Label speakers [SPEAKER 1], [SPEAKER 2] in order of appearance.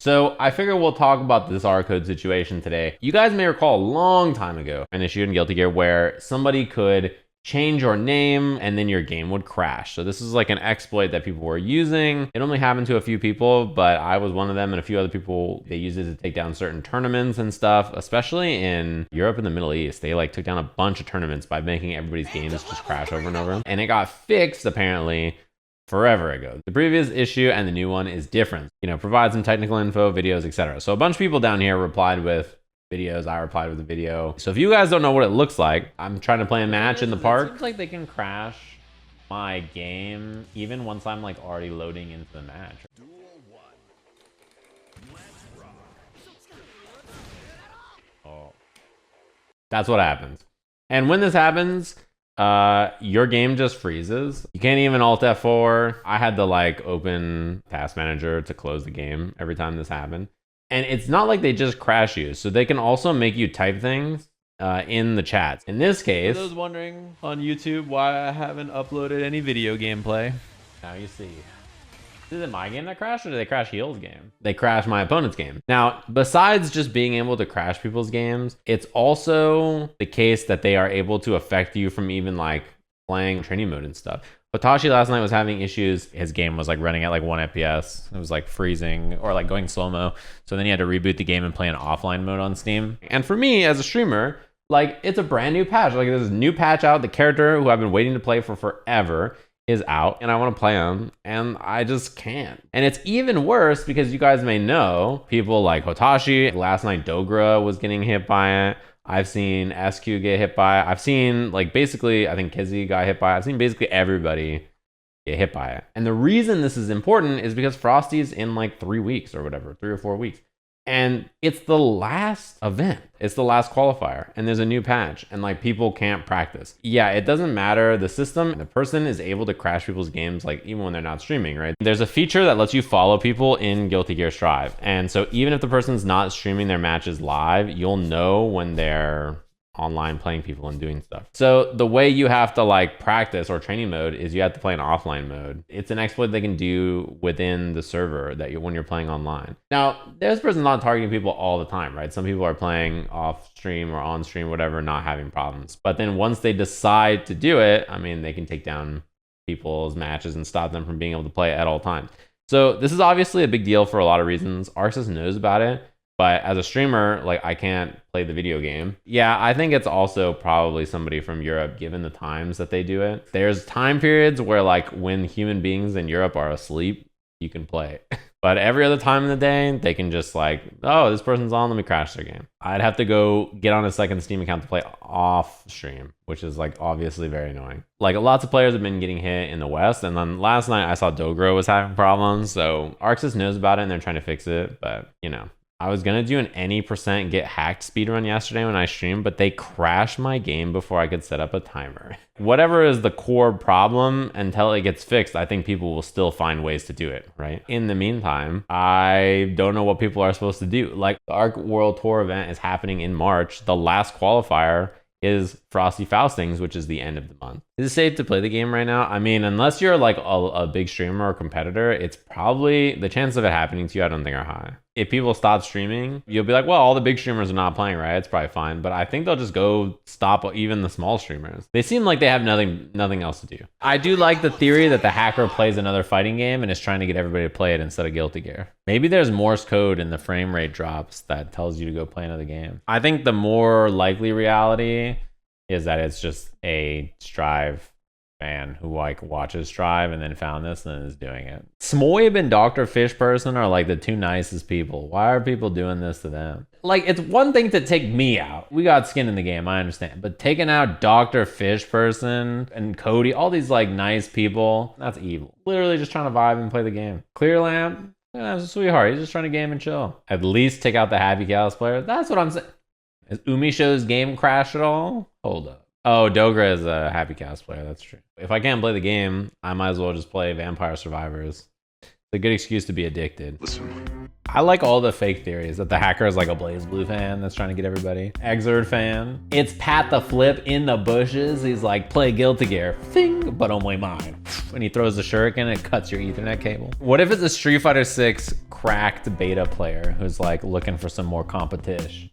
[SPEAKER 1] So I figure we'll talk about this R code situation today. You guys may recall a long time ago an issue in Guilty Gear where somebody could change your name and then your game would crash. So this is like an exploit that people were using. It only happened to a few people, but I was one of them, and a few other people, they used it to take down certain tournaments and stuff, especially in Europe and the Middle East. They like took down a bunch of tournaments by making everybody's games just crash over and over. And it got fixed apparently forever ago. The previous issue and the new one is different. You know, provide some technical info, videos, etc. So a bunch of people down here replied with videos. I replied with a video. So if you guys don't know what it looks like, I'm trying to play a match in the park. It seems like they can crash my game even once I'm like already loading into the match. Oh, that's what happens. And when this happens, your game just freezes. You can't even Alt F4. I had to like open Task Manager to close the game every time this happened. And it's not like they just crash you. So they can also make you type things in the chats. In this case,
[SPEAKER 2] for those wondering on YouTube why I haven't uploaded any video gameplay,
[SPEAKER 1] now you see. Is it my game that crashed, or did they crash Heel's game? They crashed my opponent's game. Now, besides just being able to crash people's games, it's also the case that they are able to affect you from even like playing training mode and stuff. Hotashi last night was having issues. His game was like running at like 1 FPS. It was like freezing or like going slow-mo. So then he had to reboot the game and play in offline mode on Steam. And for me as a streamer, like it's a brand new patch. Like there's a new patch out. The character who I've been waiting to play for forever is out, and I want to play him, and I just can't. And it's even worse because you guys may know people like Hotashi. Last night Dogra was getting hit by it. I've seen SQ get hit by it. I've seen like basically, I think Kizzy got hit by it. I've seen basically everybody get hit by it. And the reason this is important is because Frosty's in like 3 weeks or whatever, 3 or 4 weeks. And it's the last event. It's the last qualifier. And there's a new patch. And like people can't practice. Yeah, it doesn't matter. The system, the person is able to crash people's games like even when they're not streaming, right? There's a feature that lets you follow people in Guilty Gear Strive. And so even if the person's not streaming their matches live, you'll know when they're online playing people and doing stuff. So the way you have to like practice or training mode is you have to play in offline mode. It's an exploit they can do within the server that when you're playing online. Now, this person's not targeting people all the time, right? Some people are playing off stream or on stream, whatever, not having problems. But then once they decide to do it, I mean, they can take down people's matches and stop them from being able to play at all times. So this is obviously a big deal for a lot of reasons. Arxis knows about it. But as a streamer, like I can't play the video game. Yeah, I think it's also probably somebody from Europe given the times that they do it. There's time periods where like when human beings in Europe are asleep, you can play. But every other time in the day, they can just like, oh, this person's on, let me crash their game. I'd have to go get on a second Steam account to play off stream, which is like obviously very annoying. Like lots of players have been getting hit in the West. And then last night I saw Dogro was having problems. So Arxis knows about it and they're trying to fix it. But you know, I was gonna do an any % get hacked speedrun yesterday when I streamed, but they crashed my game before I could set up a timer. Whatever is the core problem, until it gets fixed, I think people will still find ways to do it, right? In the meantime, I don't know what people are supposed to do. Like the Arc World Tour event is happening in March. The last qualifier is Frosty Faustings, which is the end of the month. Is it safe to play the game right now? I mean, unless you're like a big streamer or competitor, it's probably, the chances of it happening to you, I don't think are high. If people stop streaming, you'll be like, well, all the big streamers are not playing, right? It's probably fine. But I think they'll just go stop even the small streamers. They seem like they have nothing else to do. I do like the theory that the hacker plays another fighting game and is trying to get everybody to play it instead of Guilty Gear. Maybe there's Morse code in the frame rate drops that tells you to go play another game. I think the more likely reality is that it's just a Strive fan who like watches Strive and then found this and then is doing it. Smoib and Dr. Fish Person are like the two nicest people. Why are people doing this to them? Like, it's one thing to take me out. We got skin in the game, I understand. But taking out Dr. Fish Person and Cody, all these like nice people, that's evil. Literally just trying to vibe and play the game. Clear Lamp, yeah, that's a sweetheart. He's just trying to game and chill. At least take out the Happy Cows player. That's what I'm saying. Is Umishow's game crash at all? Hold up. Oh, Dogra is a Happy Cows player. That's true. If I can't play the game, I might as well just play Vampire Survivors. It's a good excuse to be addicted.
[SPEAKER 3] Listen,
[SPEAKER 1] I like all the fake theories that the hacker is like a BlazBlue fan that's trying to get everybody. Exerd fan. It's Pat the Flip in the bushes. He's like, play Guilty Gear, thing, but only mine. And he throws the shuriken and it cuts your Ethernet cable. What if it's a Street Fighter 6 cracked beta player who's like looking for some more competition?